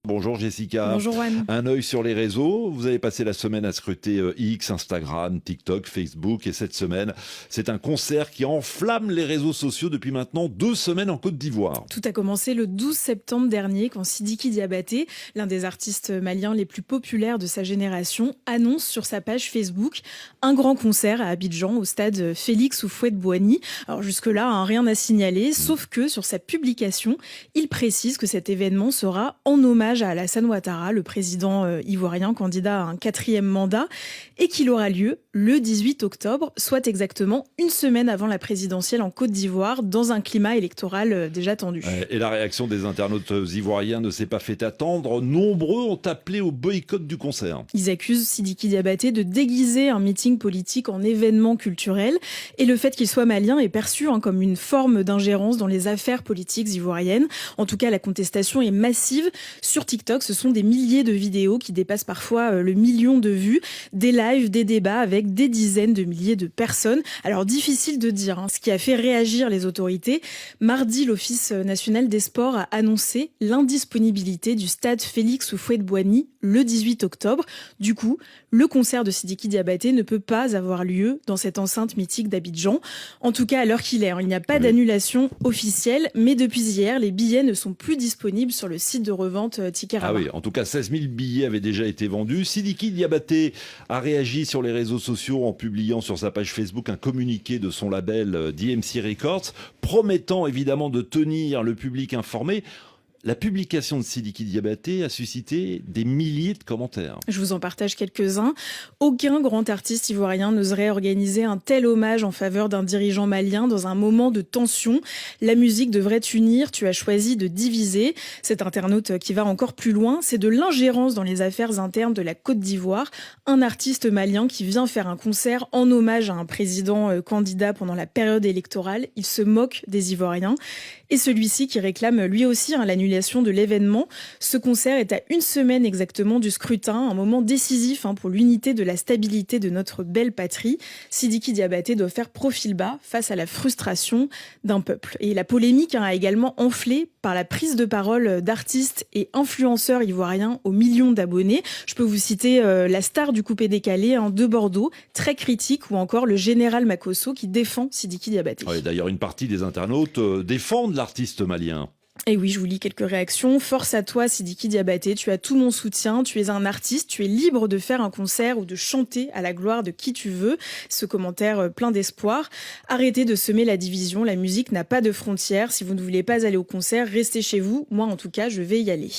Bonjour Jessica. Bonjour Juan. Un œil sur les réseaux. Vous avez passé la semaine à scruter X, Instagram, TikTok, Facebook. Et cette semaine, c'est un concert qui enflamme les réseaux sociaux depuis maintenant 2 semaines en Côte d'Ivoire. Tout a commencé le 12 septembre dernier quand Sidiki Diabaté, l'un des artistes maliens les plus populaires de sa génération, annonce sur sa page Facebook un grand concert à Abidjan au stade Félix Houphouët-Boigny. Alors jusque-là, rien à signaler, sauf que sur sa publication, il précise que cet événement sera en hommage à Alassane Ouattara, le président ivoirien candidat à un 4e mandat, et qu'il aura lieu le 18 octobre, soit exactement une semaine avant la présidentielle en Côte d'Ivoire, dans un climat électoral déjà tendu. Et la réaction des internautes ivoiriens ne s'est pas fait attendre. Nombreux ont appelé au boycott du concert. Ils accusent Sidiki Diabaté de déguiser un meeting politique en événement culturel, et le fait qu'il soit malien est perçu comme une forme d'ingérence dans les affaires politiques ivoiriennes. En tout cas, la contestation est massive. Sur TikTok, ce sont des milliers de vidéos qui dépassent parfois le million de vues, des lives, des débats avec des dizaines de milliers de personnes. Alors difficile de dire ce qui a fait réagir les autorités. Mardi, l'Office national des sports a annoncé l'indisponibilité du stade Félix Houphouët-Boigny le 18 octobre. Du coup, le concert de Sidiki Diabaté ne peut pas avoir lieu dans cette enceinte mythique d'Abidjan. En tout cas, à l'heure qu'il est, il n'y a pas d'annulation officielle, mais depuis hier, les billets ne sont plus disponibles sur le site de revente Ticketmaster. Ah oui, en tout cas, 16 000 billets avaient déjà été vendus. Sidiki Diabaté a réagi sur les réseaux sociaux en publiant sur sa page Facebook un communiqué de son label DMC Records, promettant évidemment de tenir le public informé. La publication de Sidiki Diabaté a suscité des milliers de commentaires. Je vous en partage quelques-uns. Aucun grand artiste ivoirien n'oserait organiser un tel hommage en faveur d'un dirigeant malien dans un moment de tension. La musique devrait unir, tu as choisi de diviser. Cet internaute qui va encore plus loin, c'est de l'ingérence dans les affaires internes de la Côte d'Ivoire. Un artiste malien qui vient faire un concert en hommage à un président candidat pendant la période électorale. Il se moque des Ivoiriens. Et celui-ci qui réclame lui aussi l'annulation de l'événement. Ce concert est à une semaine exactement du scrutin, un moment décisif pour l'unité de la stabilité de notre belle patrie. Sidiki Diabaté doit faire profil bas face à la frustration d'un peuple. Et la polémique a également enflé par la prise de parole d'artistes et influenceurs ivoiriens aux millions d'abonnés. Je peux vous citer la star du coupé décalé de Bordeaux, très critique, ou encore le général Makosso qui défend Sidiki Diabaté. Ouais, d'ailleurs, une partie des internautes défendent l'artiste malien. Et oui, je vous lis quelques réactions. Force à toi, Sidiki Diabaté, tu as tout mon soutien, tu es un artiste, tu es libre de faire un concert ou de chanter à la gloire de qui tu veux. Ce commentaire plein d'espoir. Arrêtez de semer la division, la musique n'a pas de frontières. Si vous ne voulez pas aller au concert, restez chez vous. Moi, en tout cas, je vais y aller.